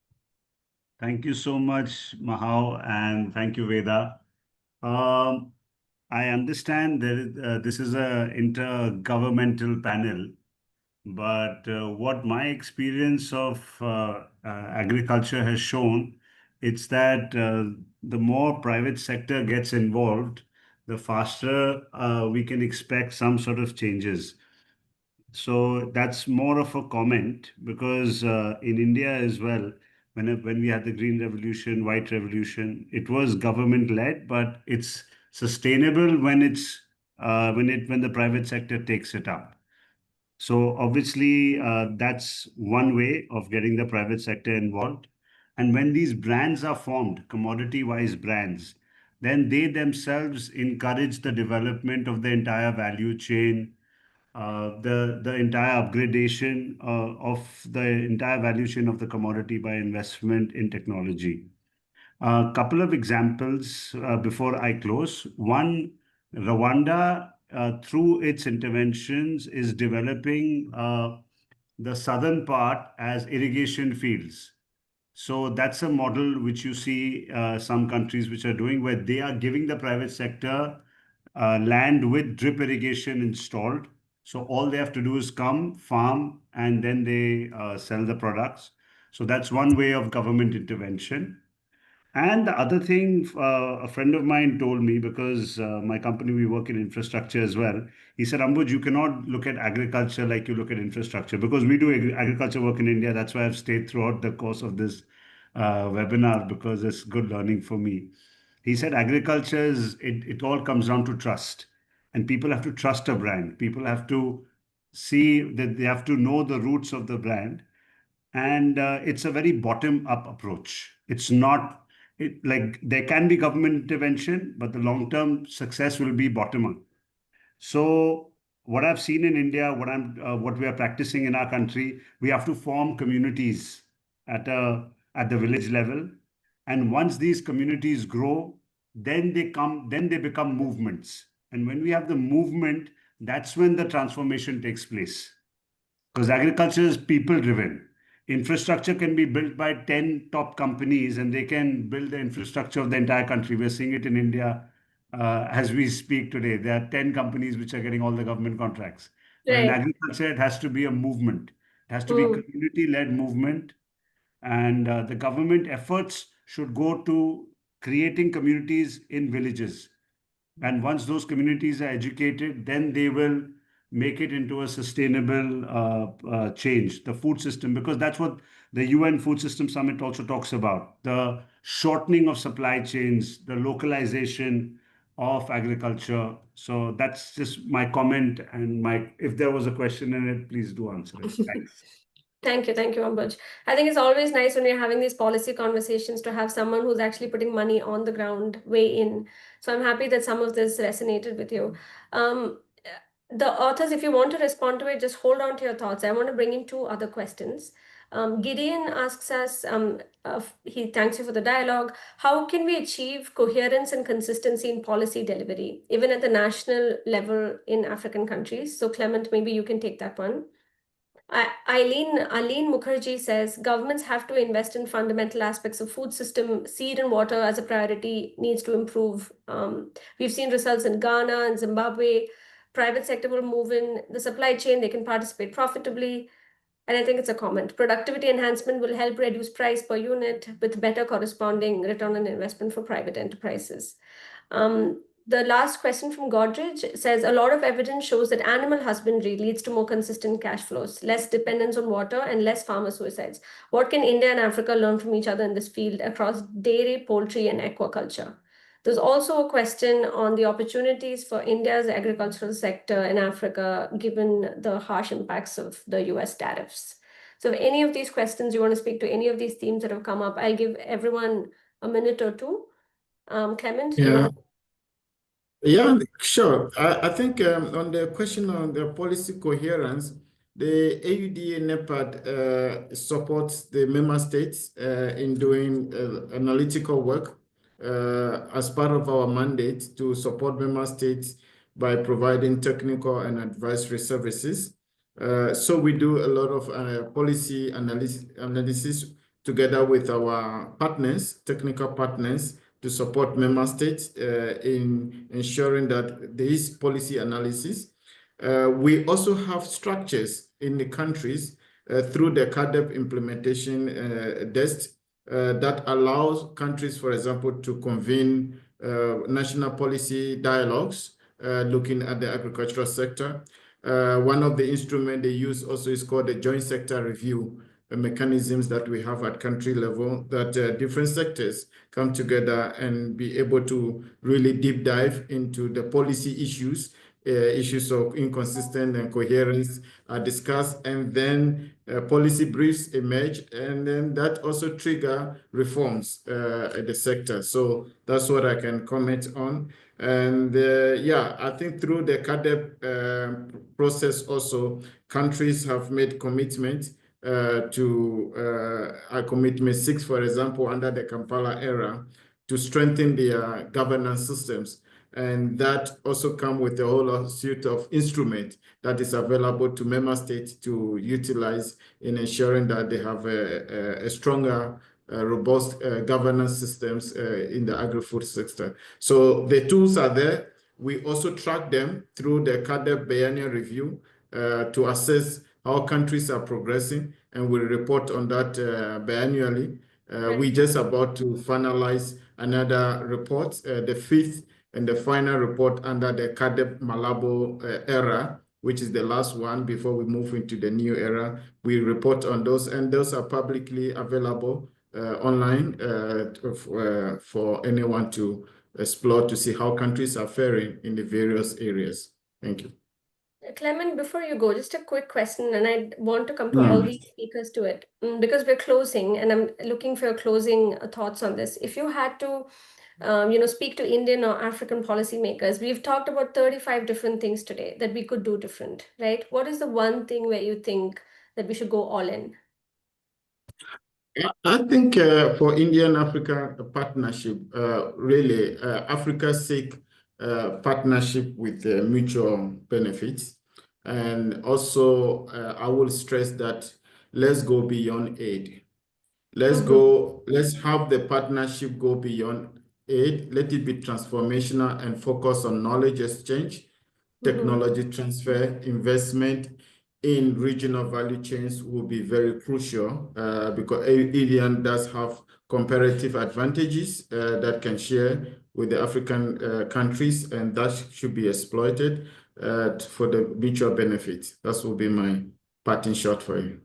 Thank you so much, Mahao, and thank you, Veda. I understand that this is an intergovernmental panel, but what my experience of agriculture has shown, it's that the more private sector gets involved, the faster we can expect some sort of changes. So that's more of a comment because in India as well, when we had the Green Revolution, White Revolution, it was government led, but it's sustainable when when the private sector takes it up. So obviously that's one way of getting the private sector involved. And when these brands are formed, commodity-wise brands, then they themselves encourage the development of the entire value chain, the entire upgradation of the entire value chain of the commodity by investment in technology. A couple of examples before I close. One, Rwanda, through its interventions, is developing the southern part as irrigation fields. So that's a model which you see some countries which are doing, where they are giving the private sector land with drip irrigation installed. So all they have to do is come, farm, and then they sell the products. So that's one way of government intervention. And the other thing, a friend of mine told me, because my company, we work in infrastructure as well. He said, Ambuj, you cannot look at agriculture like you look at infrastructure, because we do agriculture work in India. That's why I've stayed throughout the course of this webinar, because it's good learning for me. He said, agriculture it all comes down to trust. And people have to trust a brand. People have to see that they have to know the roots of the brand. And it's a very bottom-up approach. It's not like there can be government intervention, but the long-term success will be bottom-up. So what I've seen in India, what we are practicing in our country, we have to form communities at the village level, and once these communities grow, then they become movements. And when we have the movement, that's when the transformation takes place. Because agriculture is people driven. Infrastructure can be built by 10 top companies and they can build the infrastructure of the entire country. We're seeing it in India as we speak today. There are 10 companies which are getting all the government contracts. But in Right. agriculture, it has to be a movement. It has to be community-led movement. And the government efforts should go to creating communities in villages. And once those communities are educated, then they will make it into a sustainable change, the food system, because that's what the UN Food System Summit also talks about, the shortening of supply chains, the localization of agriculture. So that's just my comment, and if there was a question in it, please do answer it. Thanks. Thank you, Ambuj. I think it's always nice when we're having these policy conversations to have someone who's actually putting money on the ground weigh in. So I'm happy that some of this resonated with you. The authors, if you want to respond to it, just hold on to your thoughts. I want to bring in two other questions. Gideon asks us, he thanks you for the dialogue. How can we achieve coherence and consistency in policy delivery, even at the national level in African countries? So Clement, maybe you can take that one. Aline Mukherjee says governments have to invest in fundamental aspects of food system. Seed and water as a priority needs to improve. We've seen results in Ghana and Zimbabwe. Private sector will move in the supply chain. They can participate profitably. And I think it's a comment. Productivity enhancement will help reduce price per unit with better corresponding return on investment for private enterprises. The last question from Godrej says, a lot of evidence shows that animal husbandry leads to more consistent cash flows, less dependence on water, and less farmer suicides. What can India and Africa learn from each other in this field across dairy, poultry, and aquaculture? There's also a question on the opportunities for India's agricultural sector in Africa, given the harsh impacts of the US tariffs. So if any of these questions you want to speak to, any of these themes that have come up, I'll give everyone a minute or two. Clement, do you want to? Yeah, sure. I think on the question on the policy coherence, the AUDA NEPAD supports the member states in doing analytical work as part of our mandate to support member states by providing technical and advisory services. So we do a lot of policy analysis together with our partners, technical partners, to support member states in ensuring that there is policy analysis. We also have structures in the countries through the CADEP implementation desk that allows countries, for example, to convene national policy dialogues looking at the agricultural sector. One of the instruments they use also is called the joint sector review mechanisms that we have at country level, that different sectors come together and be able to really deep dive into the policy issues. Issues of inconsistent and coherence are discussed, and then policy briefs emerge, and then that also trigger reforms at the sector. So that's what I can comment on. And yeah, I think through the CADEP process also, countries have made commitments to commitment 6, for example, under the Kampala era, to strengthen their governance systems. And that also comes with a whole suite of instruments that is available to member states to utilize in ensuring that they have a stronger, robust governance systems in the agri-food sector. So the tools are there. We also track them through the CADEP biennial review to assess how countries are progressing, and we'll report on that biannually. We're just about to finalize another report, the 5th and the final report under the CADEP Malabo era, which is the last one before we move into the new era. We report on those, and those are publicly available online for anyone to explore to see how countries are faring in the various areas. Thank you. Clement, before you go, just a quick question, and I want to come to all these speakers to it because we're closing, and I'm looking for your closing thoughts on this. If you had to, speak to Indian or African policymakers, we've talked about 35 different things today that we could do different, right? What is the one thing where you think that we should go all in? I think for Indian-Africa partnership, really, Africa seek partnership with mutual benefits. And also, I will stress that let's go beyond aid. Let's have the partnership go beyond aid. Let it be transformational and focus on knowledge exchange, technology transfer, investment in regional value chains will be very crucial because Indian does have comparative advantages that can share with the African countries, and that should be exploited for the mutual benefit. That will be my parting shot for you.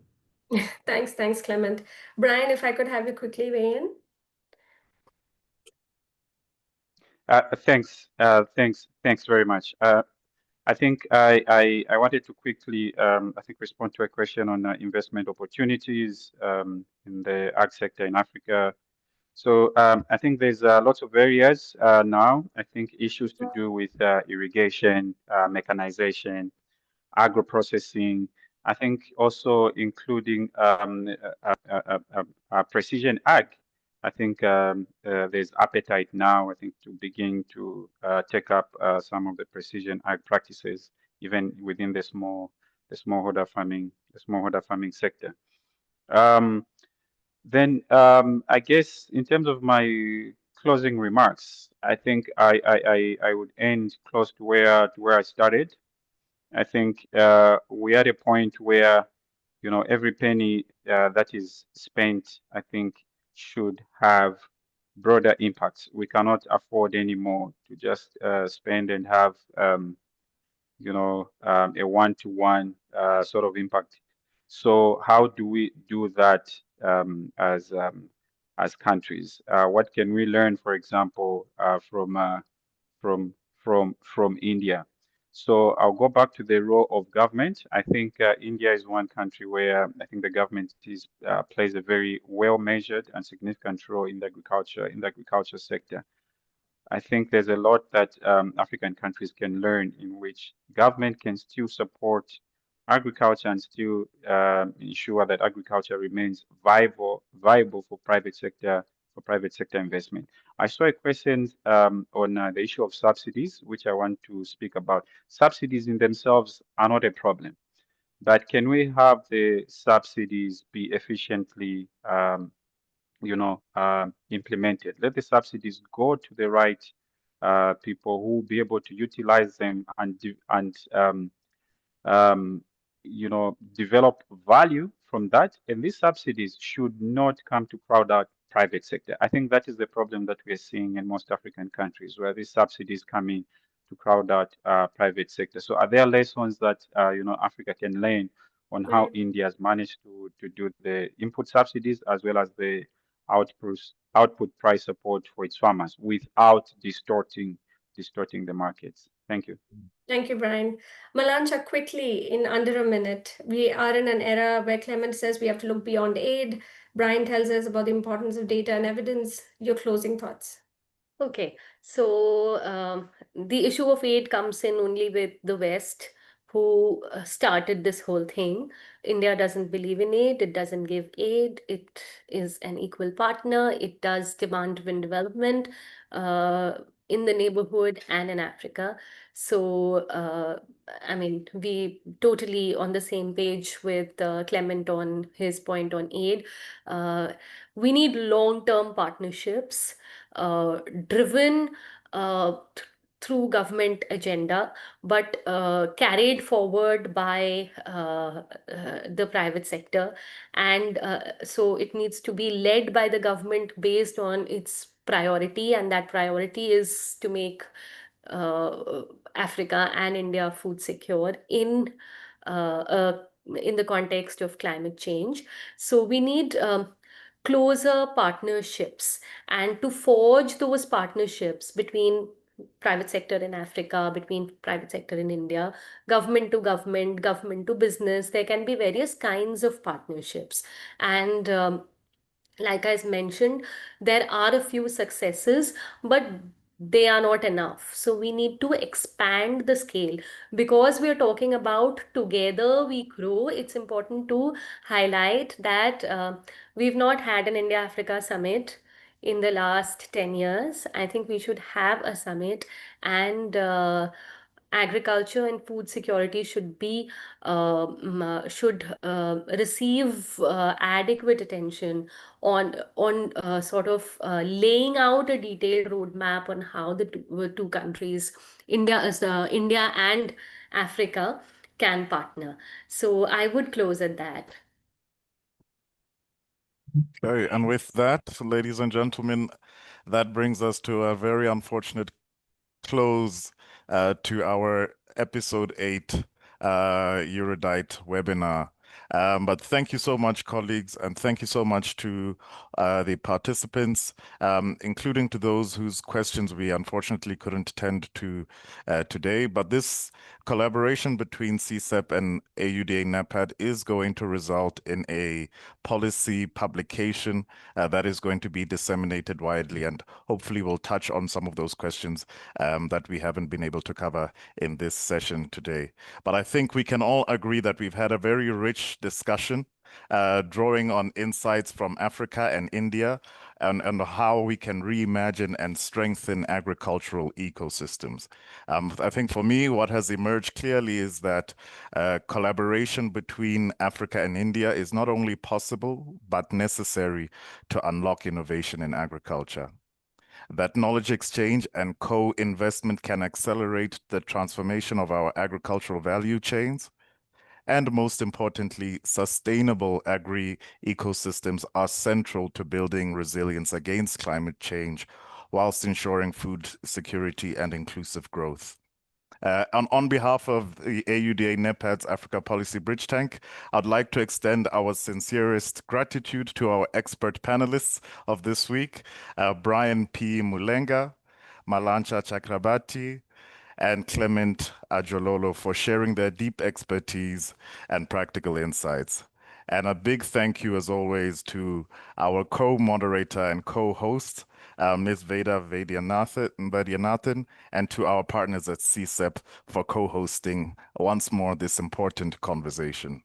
Thanks, Clement. Brian, if I could have you quickly weigh in. Thanks very much. I think I wanted to quickly respond to a question on investment opportunities in the ag sector in Africa. So I think there's lots of areas now. I think issues to do with irrigation, mechanization, agro-processing. I think also including precision ag. I think there's appetite now, I think, to begin to take up some of the precision ag practices, even within the smallholder farming sector. Then I guess in terms of my closing remarks, I think I would end close to where I started. I think we're at a point where, every penny that is spent, I think, should have broader impacts. We cannot afford anymore to just spend and have, a one-to-one sort of impact. So how do we do that as countries? What can we learn, for example, from India? So I'll go back to the role of government. I think India is one country where I think the government plays a very well measured and significant role in the agriculture sector. I think there's a lot that African countries can learn in which government can still support agriculture and still ensure that agriculture remains viable for private sector investment. I saw a question on the issue of subsidies, which I want to speak about. Subsidies in themselves are not a problem, but can we have the subsidies be efficiently implemented? Let the subsidies go to the right people who will be able to utilize them and develop value from that. And these subsidies should not come to crowd out private sector. I think that is the problem that we are seeing in most African countries, where these subsidies come in to crowd out private sector. So are there lessons that Africa can learn on how India has managed to do the input subsidies as well as the output price support for its farmers without distorting the markets? Thank you. Thank you, Brian. Malancha, quickly, in under a minute. We are in an era where Clement says we have to look beyond aid. Brian tells us about the importance of data and evidence. Your closing thoughts. Okay, so the issue of aid comes in only with the West, who started this whole thing. India doesn't believe in aid, it doesn't give aid, it is an equal partner, it does demand-driven development in the neighborhood and in Africa. So, I mean, we totally on the same page with Clement on his point on aid. We need long-term partnerships driven through government agenda, but carried forward by the private sector. And so it needs to be led by the government based on its priority, and that priority is to make Africa and India food secure in the context of climate change. So we need closer partnerships, and to forge those partnerships between private sector in Africa, between private sector in India, government to government, government to business. There can be various kinds of partnerships. And like I mentioned, there are a few successes, but they are not enough. So we need to expand the scale. Because we are talking about together we grow, it's important to highlight that we've not had an India-Africa summit in the last 10 years. I think we should have a summit, and agriculture and food security should be receive adequate attention on sort of laying out a detailed roadmap on how the two countries, India and Africa, can partner. So I would close at that. Okay, and with that, ladies and gentlemen, that brings us to a very unfortunate close to our episode 8 Erudite webinar. But thank you so much, colleagues, and thank you so much to the participants, including to those whose questions we unfortunately couldn't attend to today. But this collaboration between CSEP and AUDA NEPAD is going to result in a policy publication that is going to be disseminated widely, and hopefully we'll touch on some of those questions that we haven't been able to cover in this session today. But I think we can all agree that we've had a very rich discussion, drawing on insights from Africa and India, and how we can reimagine and strengthen agricultural ecosystems. I think for me, what has emerged clearly is that collaboration between Africa and India is not only possible, but necessary to unlock innovation in agriculture. That knowledge exchange and co-investment can accelerate the transformation of our agricultural value chains. And most importantly, sustainable agri-ecosystems are central to building resilience against climate change, whilst ensuring food security and inclusive growth. On behalf of the AUDA NEPAD's Africa Policy Bridge Tank, I'd like to extend our sincerest gratitude to our expert panelists of this week, Brian P. Mulenga, Malancha Chakrabarti, and Clement Ajololo, for sharing their deep expertise and practical insights. And a big thank you, as always, to our co-moderator and co-host, Ms. Veda Vaidyanathan, and to our partners at CSEP for co-hosting once more this important conversation.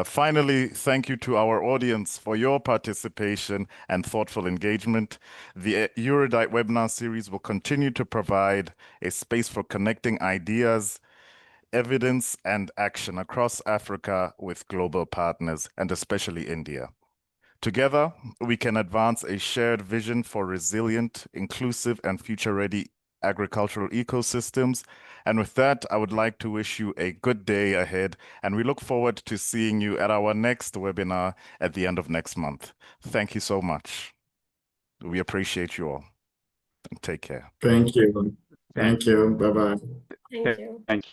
Finally, thank you to our audience for your participation and thoughtful engagement. The Erudite webinar series will continue to provide a space for connecting ideas, evidence, and action across Africa with global partners, and especially India. Together, we can advance a shared vision for resilient, inclusive, and future-ready agricultural ecosystems. And with that, I would like to wish you a good day ahead, and we look forward to seeing you at our next webinar at the end of next month. Thank you so much. We appreciate you all. Take care. Thank you. Thank you. Bye-bye. Thank you. Thank you.